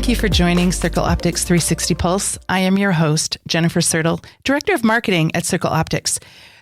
Thank you for joining Circle Optics 360 Pulse. I am your host, Jennifer Sertl, Director of Marketing at Circle Optics.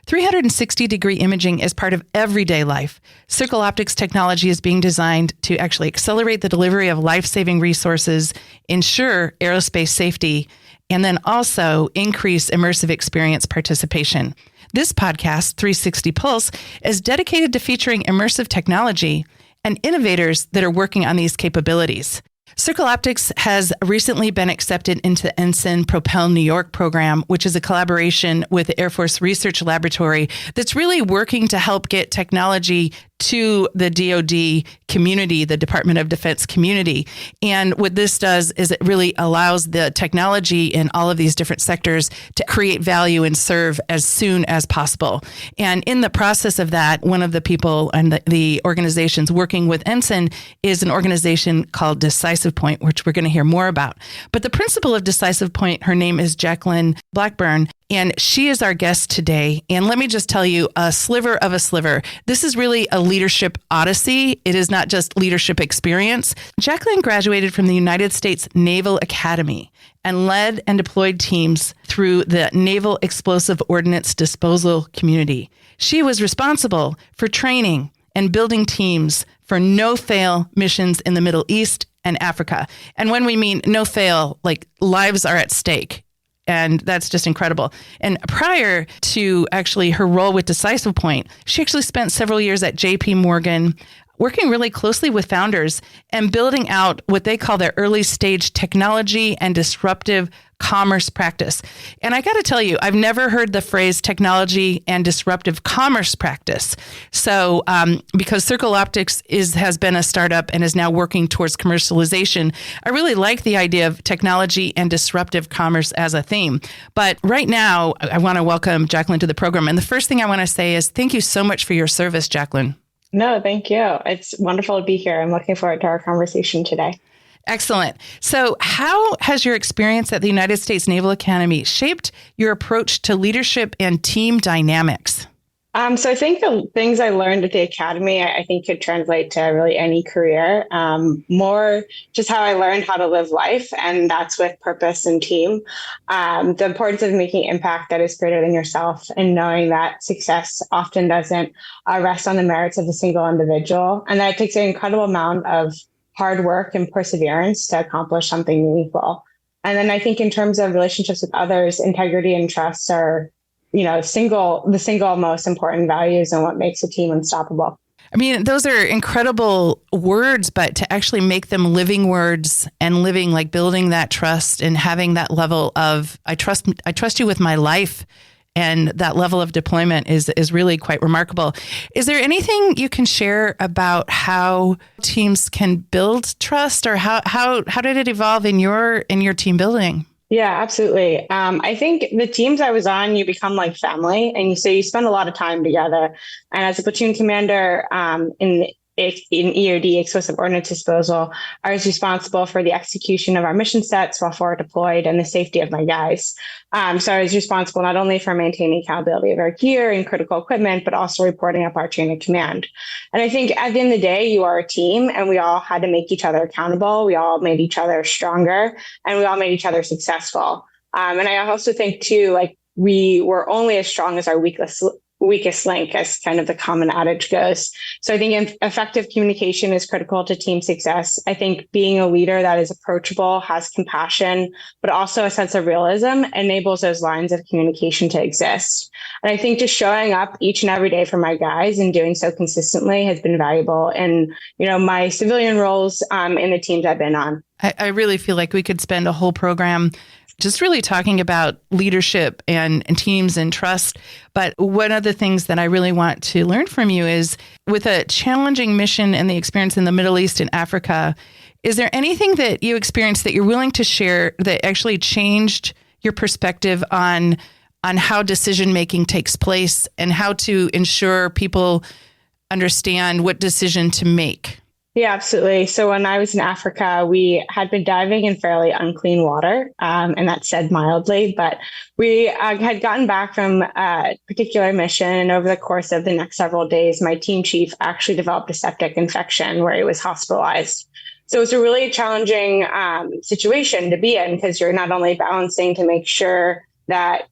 360-degree imaging is part of everyday life. Circle Optics technology is being designed to actually accelerate the delivery of life-saving resources, ensure aerospace safety, and then also increase immersive experience participation. This podcast, 360 Pulse, is dedicated to featuring immersive technology and innovators that are working on these capabilities. Circle Optics has recently been accepted into the Ensign Propel New York program, which is a collaboration with the Air Force Research Laboratory that's really working to help get technology to the DoD community, the Department of Defense community. And what this does is it really allows the technology in all of these different sectors to create value and serve as soon as possible. And in the process of that, one of the people and the organizations working with Ensign is an organization called Decisive Point, which we're going to hear more about. But the principal of Decisive Point, her name is Jacqueline Blackburn, and she is our guest today. And let me just tell you, a sliver of a sliver. This is really a leadership odyssey. It is not just leadership experience. Jacqueline graduated from the United States Naval Academy and led and deployed teams through the Naval Explosive Ordnance Disposal community. She was responsible for training and building teams for no-fail missions in the Middle East and Africa. And when we mean no-fail, like lives are at stake. And that's just incredible. And prior to actually her role with Decisive Point, she actually spent several years at JP Morgan, working really closely with founders and building out what they call their early stage technology and disruptive commerce practice. And I got to tell you, I've never heard the phrase technology and disruptive commerce practice. So because Circle Optics has been a startup and is now working towards commercialization, I really like the idea of technology and disruptive commerce as a theme. But right now, I want to welcome Jacqueline to the program. And the first thing I want to say is thank you so much for your service, Jacqueline. No, thank you. It's wonderful to be here. I'm looking forward to our conversation today. Excellent. So how has your experience at the United States Naval Academy shaped your approach to leadership and team dynamics? So I think the things I learned at the Academy, I think could translate to really any career. More just how I learned how to live life, and that's with purpose and team. The importance of making impact that is greater than yourself, and knowing that success often doesn't rest on the merits of a single individual, and that it takes an incredible amount of hard work and perseverance to accomplish something meaningful. And then I think in terms of relationships with others, integrity and trust are the single most important values and what makes a team unstoppable. I mean, those are incredible words, but to actually make them living words and living, like building that trust and having that level of, I trust you with my life, and that level of deployment is really quite remarkable. Is there anything you can share about how teams can build trust, or how did it evolve in your team building? Yeah, absolutely. I think the teams I was on, you become like family, and so you spend a lot of time together. And as a platoon commander in EOD, Explosive Ordnance Disposal, I was responsible for the execution of our mission sets while forward deployed and the safety of my guys. So I was responsible not only for maintaining accountability of our gear and critical equipment, but also reporting up our chain of command. And I think at the end of the day, you are a team, and we all had to make each other accountable. We all made each other stronger, and we all made each other successful. And I also think too, like we were only as strong as our weakest link, as kind of the common adage goes. So I think effective communication is critical to team success. I think being a leader that is approachable, has compassion, but also a sense of realism enables those lines of communication to exist. And I think just showing up each and every day for my guys and doing so consistently has been valuable in, my civilian roles in the teams I've been on. I really feel like we could spend a whole program just really talking about leadership and teams and trust. But one of the things that I really want to learn from you is, with a challenging mission and the experience in the Middle East and Africa, is there anything that you experienced that you're willing to share that actually changed your perspective on how decision-making takes place and how to ensure people understand what decision to make? Yeah, absolutely. So when I was in Africa, we had been diving in fairly unclean water, and that's said mildly, but we had gotten back from a particular mission. And over the course of the next several days, my team chief actually developed a septic infection where he was hospitalized. So it's a really challenging situation to be in, because you're not only balancing to make sure that,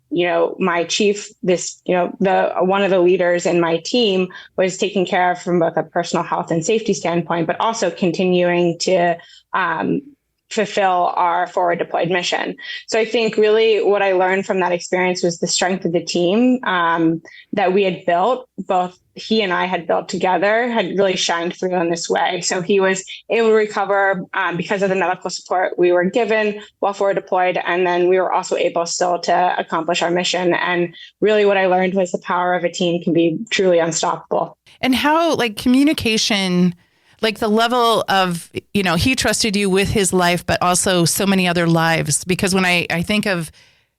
my chief, one of the leaders in my team was taken care of from both a personal health and safety standpoint, but also continuing to fulfill our forward deployed mission. So I think really what I learned from that experience was the strength of the team that we had built, both he and I had built together, had really shined through in this way. So he was able to recover because of the medical support we were given while forward deployed. And then we were also able still to accomplish our mission. And really what I learned was the power of a team can be truly unstoppable. And how, communication, the level of, he trusted you with his life, but also so many other lives. Because when I think of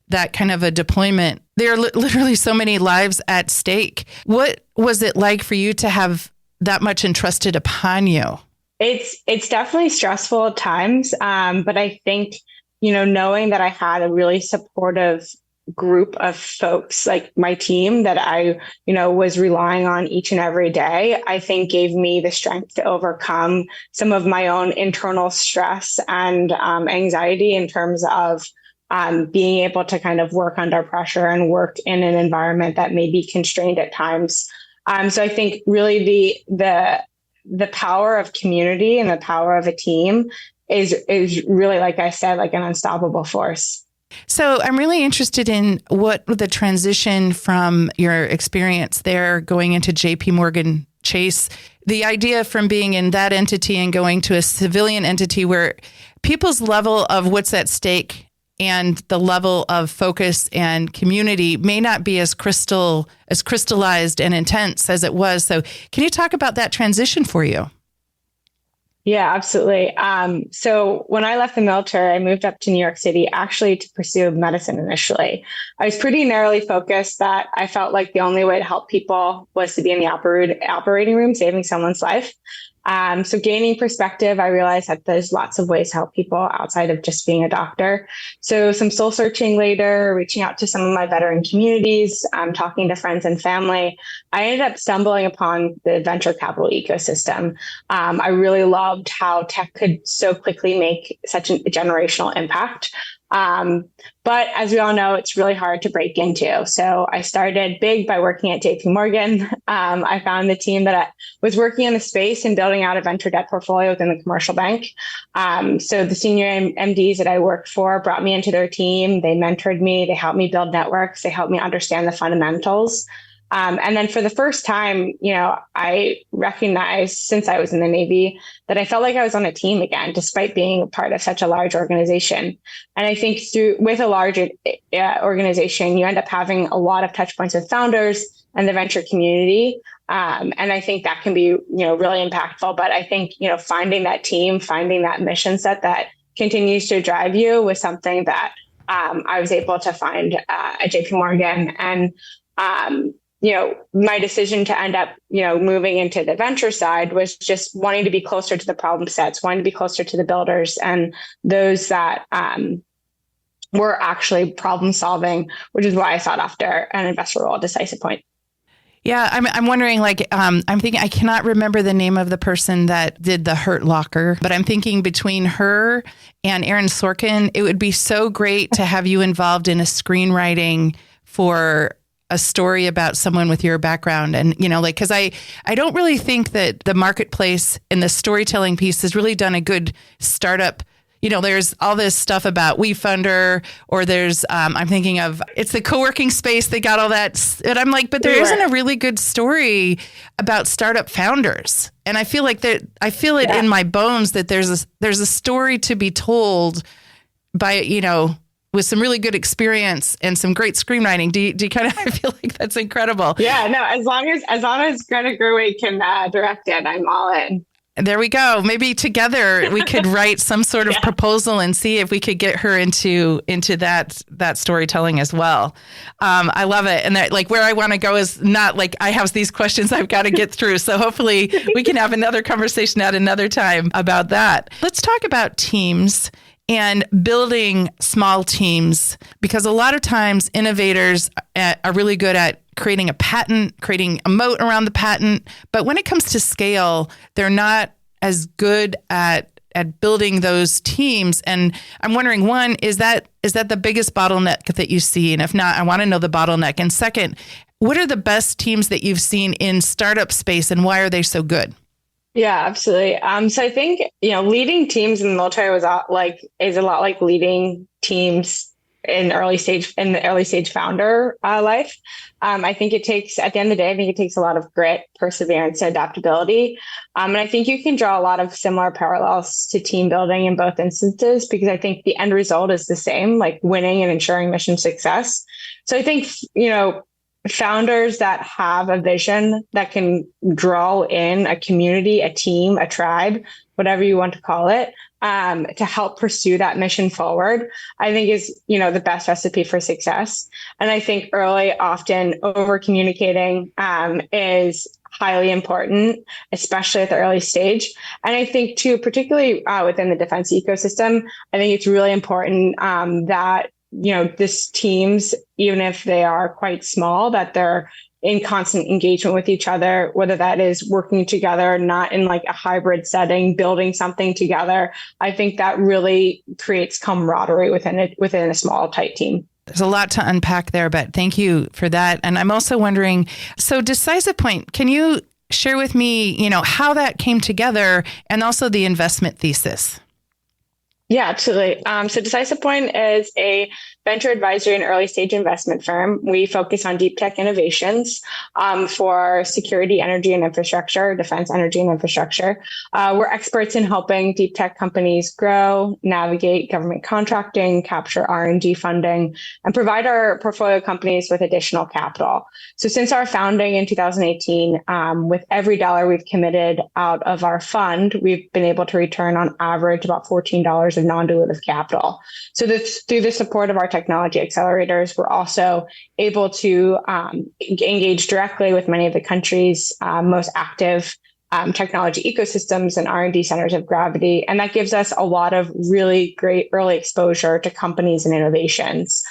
that kind of a deployment, there are literally so many lives at stake. What was it like for you to have that much entrusted upon you? It's definitely stressful at times. But I think, knowing that I had a really supportive group of folks like my team that I, was relying on each and every day, I think gave me the strength to overcome some of my own internal stress and anxiety in terms of being able to kind of work under pressure and work in an environment that may be constrained at times. So I think really the power of community and the power of a team is really, like I said, like an unstoppable force. So I'm really interested in what the transition from your experience there going into JP Morgan Chase, the idea from being in that entity and going to a civilian entity where people's level of what's at stake and the level of focus and community may not be as crystallized and intense as it was. So can you talk about that transition for you? Yeah, absolutely. So when I left the military, I moved up to New York City actually to pursue medicine initially. I was pretty narrowly focused that I felt like the only way to help people was to be in the operating room, saving someone's life. So gaining perspective, I realized that there's lots of ways to help people outside of just being a doctor. So some soul searching later, reaching out to some of my veteran communities, talking to friends and family, I ended up stumbling upon the venture capital ecosystem. I really loved how tech could so quickly make such a generational impact. But as we all know, it's really hard to break into. So I started big by working at JP Morgan. I found the team that was working in the space and building out a venture debt portfolio within the commercial bank. So the senior MDs that I worked for brought me into their team. They mentored me. They helped me build networks. They helped me understand the fundamentals. And then for the first time, I recognized since I was in the Navy that I felt like I was on a team again, despite being part of such a large organization. And I think with a larger organization, you end up having a lot of touch points with founders and the venture community. And I think that can be, really impactful. But I think, finding that team, finding that mission set that continues to drive you was something that I was able to find at JP Morgan. And my decision to end up, moving into the venture side was just wanting to be closer to the problem sets, wanting to be closer to the builders and those that were actually problem solving, which is why I sought after an investor role at Decisive Point. Yeah, I'm wondering, I'm thinking, I cannot remember the name of the person that did the Hurt Locker, but I'm thinking between her and Aaron Sorkin, it would be so great to have you involved in a screenwriting for a story about someone with your background. And, because I don't really think that the marketplace and the storytelling piece has really done a good startup. There's all this stuff about WeFunder, or there's, I'm thinking of, it's the co-working space. They got all that. And I'm like, but there isn't a really good story about startup founders. And I feel like I feel it in my bones that there's a story to be told by, with some really good experience and some great screenwriting. Do you kind of, I feel like that's incredible. Yeah, no, as long as Greta Gerwig can direct it, I'm all in. There we go. Maybe together we could write some sort of proposal and see if we could get her into that storytelling as well. I love it. And that, where I want to go is not I have these questions I've got to get through. So hopefully we can have another conversation at another time about that. Let's talk about teams and building small teams, because a lot of times innovators are really good at creating a patent, creating a moat around the patent. But when it comes to scale, they're not as good at at building those teams. And I'm wondering, one, is that the biggest bottleneck that you see? And if not, I want to know the bottleneck. And second, what are the best teams that you've seen in startup space, and why are they so good? Yeah, absolutely. So I think, leading teams in the military is a lot like leading teams in the early stage founder life. I think at the end of the day, it takes a lot of grit, perseverance, and adaptability. And I think you can draw a lot of similar parallels to team building in both instances, because I think the end result is the same, like winning and ensuring mission success. So I think, founders that have a vision that can draw in a community, a team, a tribe, whatever you want to call it, to help pursue that mission forward, I think is, the best recipe for success. And I think often over communicating is highly important, especially at the early stage. And I think too, particularly within the defense ecosystem, I think it's really important that this teams, even if they are quite small, that they're in constant engagement with each other, whether that is working together, not in like a hybrid setting, building something together. I think that really creates camaraderie within a small, tight team. There's a lot to unpack there, but thank you for that. And I'm also wondering, so Decisive Point, can you share with me, how that came together and also the investment thesis? Yeah, absolutely. So Decisive Point is a venture advisory and early stage investment firm. We focus on deep tech innovations for security, energy, and infrastructure, defense, energy, and infrastructure. We're experts in helping deep tech companies grow, navigate government contracting, capture R&D funding, and provide our portfolio companies with additional capital. So since our founding in 2018, with every dollar we've committed out of our fund, we've been able to return on average about $14 of non-dilutive capital. So through the support of our technology accelerators, we're also able to engage directly with many of the country's most active technology ecosystems and R&D centers of gravity. And that gives us a lot of really great early exposure to companies and innovations.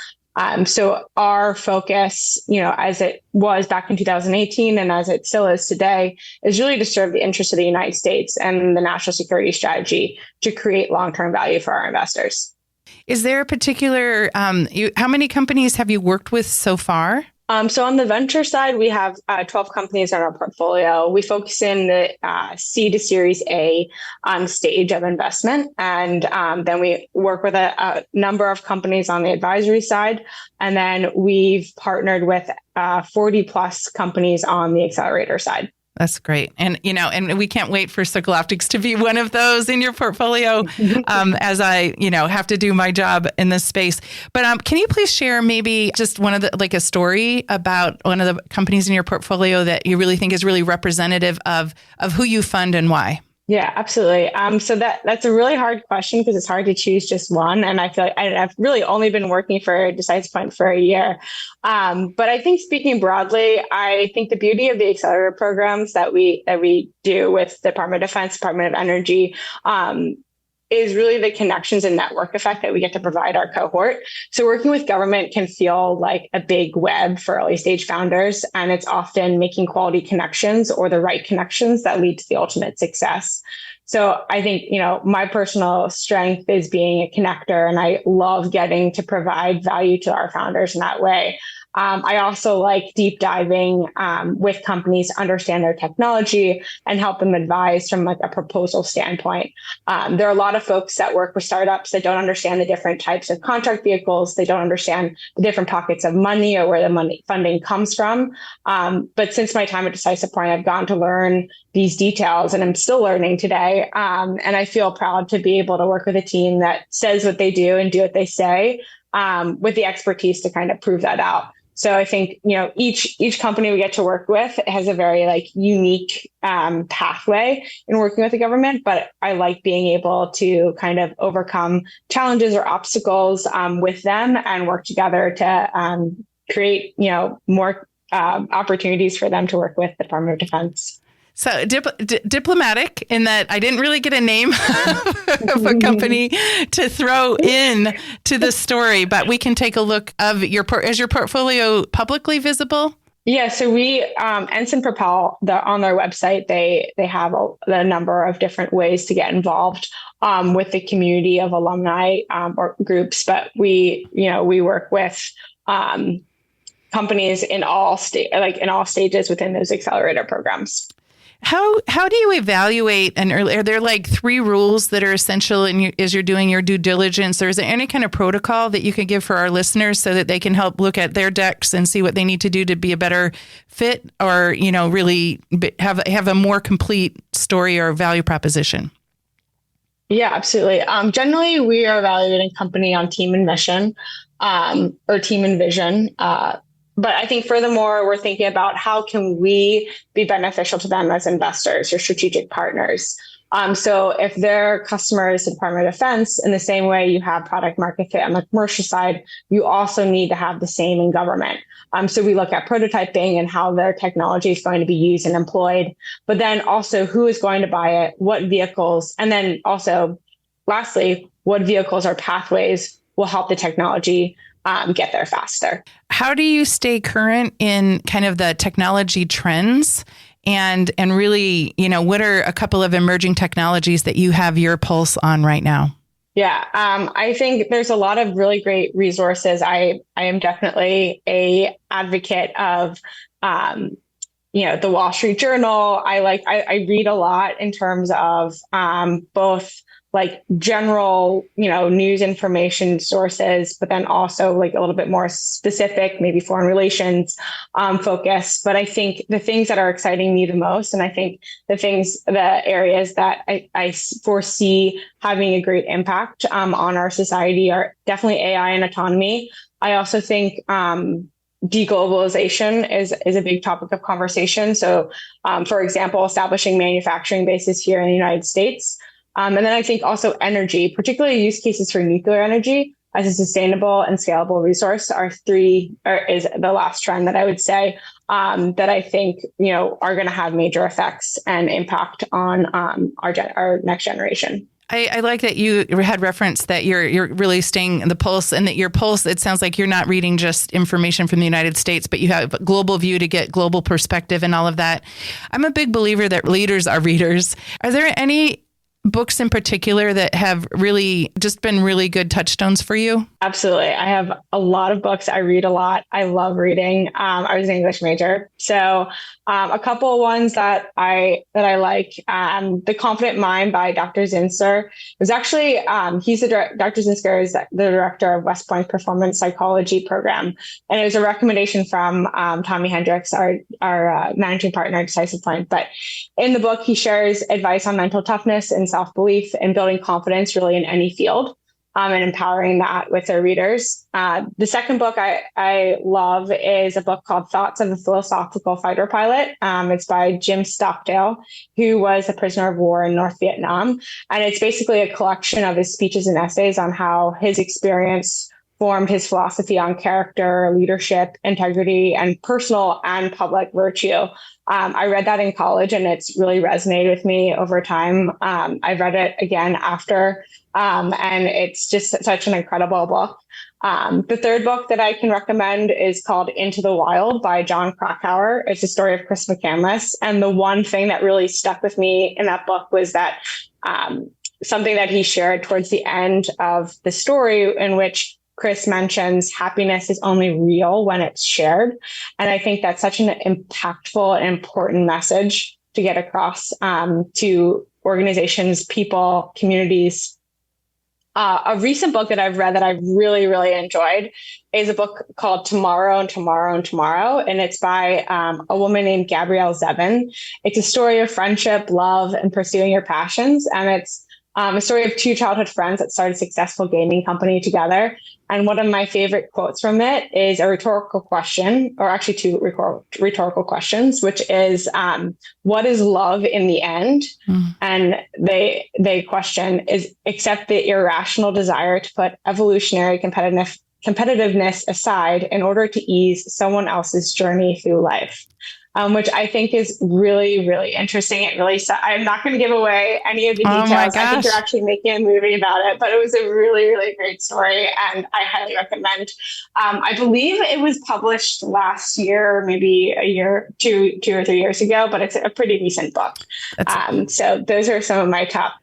So our focus, as it was back in 2018 and as it still is today, is really to serve the interests of the United States and the national security strategy to create long-term value for our investors. Is there a particular, how many companies have you worked with so far? So on the venture side, we have 12 companies in our portfolio. We focus in the C to Series A stage of investment. And then we work with a number of companies on the advisory side. And then we've partnered with 40 plus companies on the accelerator side. That's great. And, and we can't wait for Circle Optics to be one of those in your portfolio as I, have to do my job in this space. But can you please share maybe just one of a story about one of the companies in your portfolio that you really think is really representative of who you fund and why? Yeah, absolutely. So that's a really hard question because it's hard to choose just one. And I feel like I've really only been working for Decisive Point for a year. But I think speaking broadly, I think the beauty of the accelerator programs that we do with the Department of Defense, Department of Energy, is really the connections and network effect that we get to provide our cohort. So working with government can feel like a big web for early stage founders, and it's often making quality connections or the right connections that lead to the ultimate success. So I think, my personal strength is being a connector, and I love getting to provide value to our founders in that way. I also like deep diving with companies to understand their technology and help them advise from a proposal standpoint. There are a lot of folks that work with startups that don't understand the different types of contract vehicles. They don't understand the different pockets of money or where the funding comes from. But since my time at Decisive Point, I've gotten to learn these details, and I'm still learning today. And I feel proud to be able to work with a team that says what they do and do what they say, with the expertise to kind of prove that out. So I think, each company we get to work with has a very unique pathway in working with the government, but I like being able to kind of overcome challenges or obstacles with them and work together to create, more opportunities for them to work with the Department of Defense. So diplomatic in that I didn't really get a name of a company to throw in to the story, but we can take a look of is your portfolio publicly visible? Yeah, so we Ensign Propel on their website, they have a number of different ways to get involved with the community of alumni or groups, but we work with companies in all stages within those accelerator programs. How do you evaluate are there like 3 rules that are essential as you're doing your due diligence, or is there any kind of protocol that you can give for our listeners so that they can help look at their decks and see what they need to do to be a better fit, or really have a more complete story or value proposition? Yeah, absolutely. Generally, we are evaluating company on team and mission, or team and vision. But I think furthermore, we're thinking about how can we be beneficial to them as investors or strategic partners. So if their customer is the Department of Defense, in the same way you have product market fit on the commercial side, you also need to have the same in government. So we look at prototyping and how their technology is going to be used and employed, but then also who is going to buy it, what vehicles, and then also, lastly, what vehicles or pathways will help the technology get there faster. How do you stay current in kind of the technology trends? And really, what are a couple of emerging technologies that you have your pulse on right now? Yeah, I think there's a lot of really great resources. I am definitely a advocate of, the Wall Street Journal. I read a lot in terms of both like general, news information sources, but then also like a little bit more specific, maybe foreign relations focus. But I think the things that are exciting me the most, and I think the areas that I foresee having a great impact on our society are definitely AI and autonomy. I also think deglobalization is a big topic of conversation. So, for example, establishing manufacturing bases here in the United States. And then I think also energy, particularly use cases for nuclear energy as a sustainable and scalable resource is the last trend that I would say that I think, are going to have major effects and impact on our next generation. I like that you had referenced that you're really staying the pulse, and that your pulse, it sounds like you're not reading just information from the United States, but you have a global view to get global perspective and all of that. I'm a big believer that leaders are readers. Are there any books in particular that have really just been really good touchstones for you? Absolutely. I have a lot of books. I read a lot. I love reading. I was an English major. So a couple of ones that I like, The Confident Mind by Dr. Zinsser. It was actually, Dr. Zinsser is the director of West Point Performance Psychology Program. And it was a recommendation from Tommy Hendricks, our managing partner at Decisive Point. But in the book, he shares advice on mental toughness and self-belief and building confidence really in any field. And empowering that with their readers. The second book I love is a book called Thoughts of a Philosophical Fighter Pilot. It's by Jim Stockdale, who was a prisoner of war in North Vietnam. And it's basically a collection of his speeches and essays on how his experience formed his philosophy on character, leadership, integrity, and personal and public virtue. I read that in college, and it's really resonated with me over time. I've read it again after, and it's just such an incredible book. The third book that I can recommend is called Into the Wild by John Krakauer. It's a story of Chris McCandless. And the one thing that really stuck with me in that book was that something that he shared towards the end of the story, in which Chris mentions happiness is only real when it's shared. And I think that's such an impactful and important message to get across to organizations, people, communities. A recent book that I've read that I've really, really enjoyed is a book called Tomorrow and Tomorrow and Tomorrow. And it's by a woman named Gabrielle Zevin. It's a story of friendship, love, and pursuing your passions. And it's a story of 2 childhood friends that started a successful gaming company together. And one of my favorite quotes from it is a rhetorical question, or actually 2 rhetorical questions, which is, what is love in the end? And they question is, accept the irrational desire to put evolutionary competitiveness aside in order to ease someone else's journey through life. which I think is really, really interesting. I'm not going to give away any of the details. Oh my gosh. I think you're actually making a movie about it, but it was a really, really great story, and I highly recommend. I believe it was published last year, or maybe a year, two or 3 years ago, but it's a pretty recent book. So those are some of my top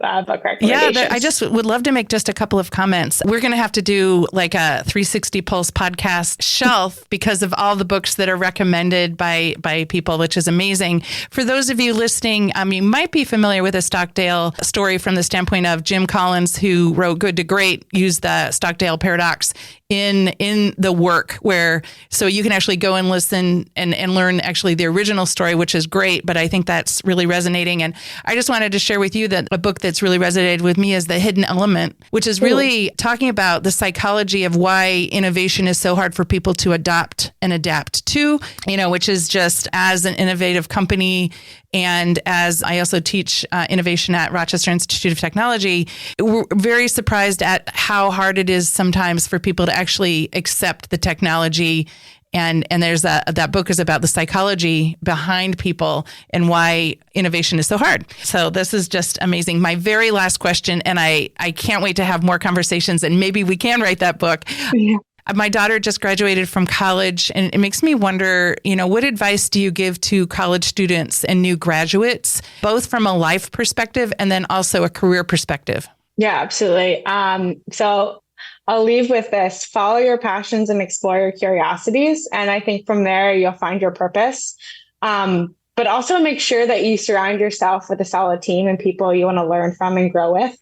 book recommendations. Yeah, I just would love to make just a couple of comments. We're going to have to do like a 360 Pulse podcast shelf because of all the books that are recommended by people, which is amazing. For those of you listening, you might be familiar with a Stockdale story from the standpoint of Jim Collins, who wrote Good to Great, used the Stockdale paradox in the work, where so you can actually go and listen and learn actually the original story, which is great. But I think that's really resonating. And I just wanted to share with you that a book that's really resonated with me is The Hidden Element, which is really talking about the psychology of why innovation is so hard for people to adopt and adapt to, which is just as an innovative company. And as I also teach innovation at Rochester Institute of Technology, we're very surprised at how hard it is sometimes for people to actually accept the technology. And there's that book is about the psychology behind people and why innovation is so hard. So this is just amazing. My very last question, and I can't wait to have more conversations, and maybe we can write that book. Yeah. My daughter just graduated from college, and it makes me wonder, what advice do you give to college students and new graduates, both from a life perspective and then also a career perspective? Yeah, absolutely. So I'll leave with this: follow your passions and explore your curiosities. And I think from there, you'll find your purpose. But also make sure that you surround yourself with a solid team and people you want to learn from and grow with.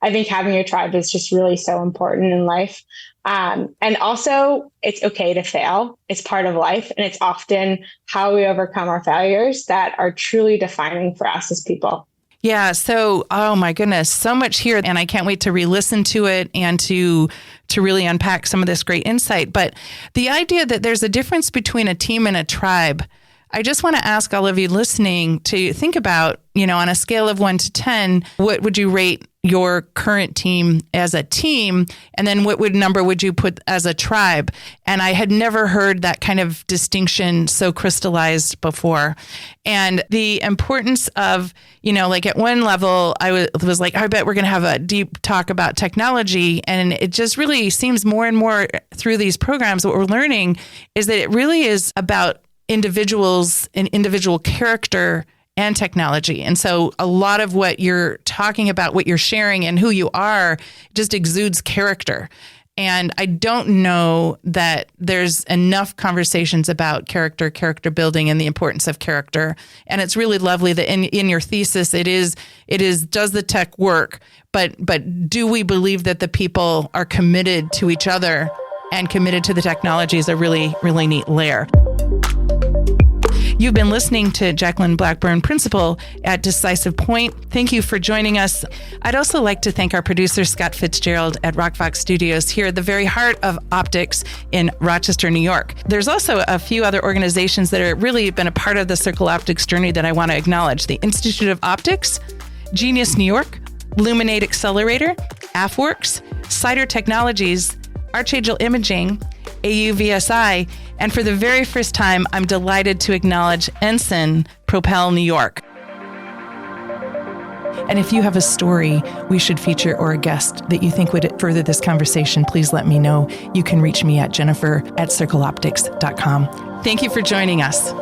I think having your tribe is just really so important in life. And also, it's okay to fail. It's part of life. And it's often how we overcome our failures that are truly defining for us as people. Yeah. So, oh my goodness, so much here. And I can't wait to re-listen to it and to really unpack some of this great insight. But the idea that there's a difference between a team and a tribe, I just want to ask all of you listening to think about, on a scale of 1 to 10, what would you rate your current team as a team? And then what number would you put as a tribe? And I had never heard that kind of distinction so crystallized before. And the importance of, like at one level, I was like, I bet we're going to have a deep talk about technology. And it just really seems more and more through these programs, what we're learning is that it really is about individuals and individual character and technology. And so a lot of what you're talking about, what you're sharing and who you are just exudes character. And I don't know that there's enough conversations about character building and the importance of character. And it's really lovely that in your thesis, it is, does the tech work? But do we believe that the people are committed to each other and committed to the technology is a really, really neat layer. You've been listening to Jacqueline Blackburn, principal at Decisive Point. Thank you for joining us. I'd also like to thank our producer, Scott Fitzgerald at RockFox Studios here at the very heart of optics in Rochester, New York. There's also a few other organizations that have really been a part of the Circle Optics journey that I want to acknowledge. The Institute of Optics, Genius New York, Luminate Accelerator, AFWorks, Cider Technologies, Archangel Imaging, AUVSI, and for the very first time, I'm delighted to acknowledge Ensign Propel New York. And if you have a story we should feature or a guest that you think would further this conversation, please let me know. You can reach me at jennifer@circleoptics.com. Thank you for joining us.